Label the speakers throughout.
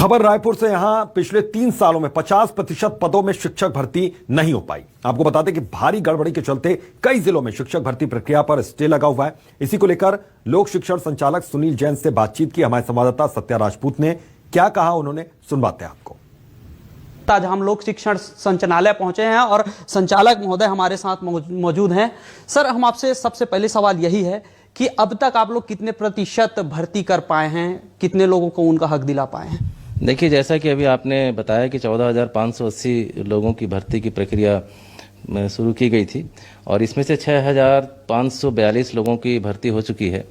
Speaker 1: खबर रायपुर से। यहां पिछले 3 सालों में 50% पदों में शिक्षक भर्ती नहीं हो पाई। आपको बता दें कि भारी गड़बड़ी के चलते कई जिलों में शिक्षक भर्ती प्रक्रिया पर स्टे लगा हुआ है। इसी को लेकर लोक शिक्षण संचालक सुनील जैन से बातचीत की हमारे संवाददाता सत्या राजपूत ने। क्या कहा उन्होंने, सुनवाते हैं आपको।
Speaker 2: आज हम लोक शिक्षण संचालनालय पहुंचे हैं और संचालक महोदय हमारे साथ मौजूद हैं। सर, हम आपसे सबसे पहले सवाल यही है कि अब तक आप लोग कितने प्रतिशत भर्ती कर पाए हैं, कितने लोगों को उनका हक दिला पाए हैं?
Speaker 3: देखिए, जैसा कि अभी आपने बताया कि 14,580 लोगों की भर्ती की प्रक्रिया शुरू की गई थी और इसमें से 6,542 लोगों की भर्ती हो चुकी है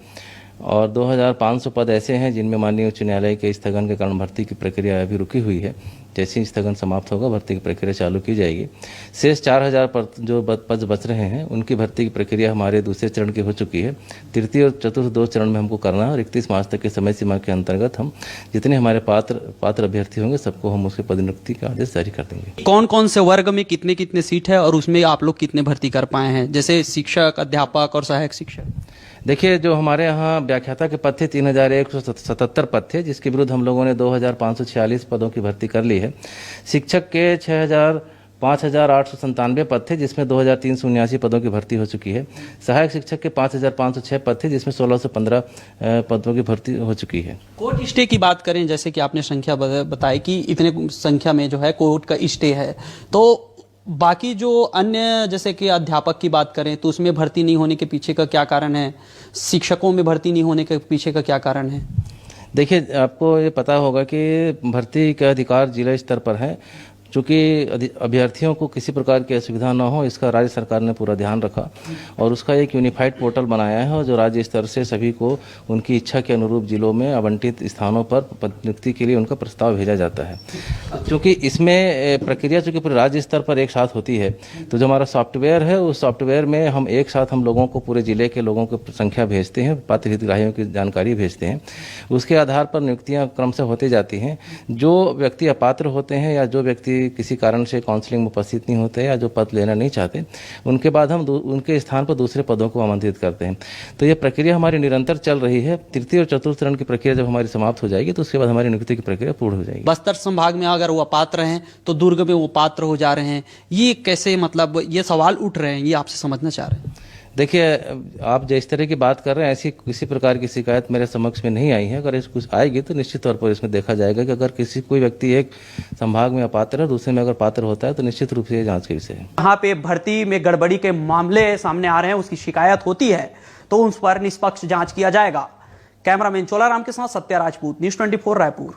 Speaker 3: और 2,500 पद ऐसे हैं जिनमें माननीय उच्च न्यायालय के स्थगन के कारण भर्ती की प्रक्रिया अभी रुकी हुई है। जैसे ही स्थगन समाप्त होगा भर्ती की प्रक्रिया चालू की जाएगी। शेष 4,000 जो पद बच रहे हैं उनकी भर्ती की प्रक्रिया हमारे दूसरे चरण की हो चुकी है। तृतीय और चतुर्थ 2 चरण में हमको करना है और 31 मार्च तक की समय सीमा के अंतर्गत हम जितने हमारे पात्र अभ्यर्थी होंगे सबको हम उसके पदोन्नति का आदेश जारी कर देंगे।
Speaker 2: कौन कौन से वर्ग में कितने कितने सीट है और उसमें आप लोग कितने भर्ती कर पाए हैं, जैसे शिक्षक, अध्यापक और सहायक शिक्षक?
Speaker 3: देखिए, जो हमारे यहाँ व्याख्याता के पद थे 3,177 पद थे, जिसके विरुद्ध हम लोगों ने 2,546 पदों की भर्ती कर ली है। शिक्षक के 5,897 पद थे, जिसमें 2,379 पदों की भर्ती हो चुकी है। सहायक शिक्षक के 5,506 पद थे, जिसमें 1,615 पदों की भर्ती हो चुकी है।
Speaker 2: कोर्ट स्टे की बात करें, जैसे कि आपने संख्या बताई कि इतने संख्या में जो है कोर्ट का स्टे है, तो बाकी जो अन्य जैसे कि अध्यापक की बात करें तो उसमें भर्ती नहीं होने के पीछे का क्या कारण है? शिक्षकों में भर्ती नहीं होने के पीछे का क्या कारण है?
Speaker 3: देखिए, आपको ये पता होगा कि भर्ती का अधिकार जिला स्तर पर है। चूँकि अभ्यर्थियों को किसी प्रकार की असुविधा न हो, इसका राज्य सरकार ने पूरा ध्यान रखा और उसका एक यूनिफाइड पोर्टल बनाया है और जो राज्य स्तर से सभी को उनकी इच्छा के अनुरूप जिलों में आवंटित स्थानों पर नियुक्ति के लिए उनका प्रस्ताव भेजा जाता है। क्योंकि इसमें प्रक्रिया चूँकि पूरे राज्य स्तर पर एक साथ होती है, तो जो हमारा सॉफ्टवेयर है उस सॉफ्टवेयर में हम एक साथ हम लोगों को पूरे जिले के लोगों की संख्या भेजते हैं, पात्र हितग्राहियों की जानकारी भेजते हैं। उसके आधार पर नियुक्तियाँ क्रमशः होती जाती हैं। जो व्यक्ति अपात्र होते हैं या जो व्यक्ति किसी कारण से काउंसलिंग में उपस्थित नहीं होते या जो पद लेना नहीं चाहते, उनके बाद हम उनके स्थान पर दूसरे पदों को आमंत्रित करते हैं। तो ये प्रक्रिया हमारी निरंतर चल रही है। तृतीय और चतुर्थ चरण की प्रक्रिया जब हमारी समाप्त हो जाएगी तो उसके बाद हमारी नियुक्ति की प्रक्रिया पूर्ण हो जाएगी।
Speaker 2: बस्तर संभाग में अगर वो अपात्र हैं तो दुर्ग में वो पात्र हो जा रहे हैं, ये कैसे, मतलब ये सवाल उठ रहे हैं, ये आपसे समझना चाह रहे हैं।
Speaker 3: देखिए, आप जिस तरह की बात कर रहे हैं ऐसी किसी प्रकार की शिकायत मेरे समक्ष में नहीं आई है। अगर कुछ आएगी तो निश्चित तौर पर इसमें देखा जाएगा कि अगर कोई व्यक्ति एक संभाग में अपात्र है, दूसरे में अगर पात्र होता है तो निश्चित रूप से ये जांच का विषय है।
Speaker 2: यहाँ पे भर्ती में गड़बड़ी के मामले सामने आ रहे हैं, उसकी शिकायत होती है तो उस पर निष्पक्ष जांच किया जाएगा। कैमरामैन चोलाराम के साथ सत्या राजपूत, न्यूज़ 24 रायपुर।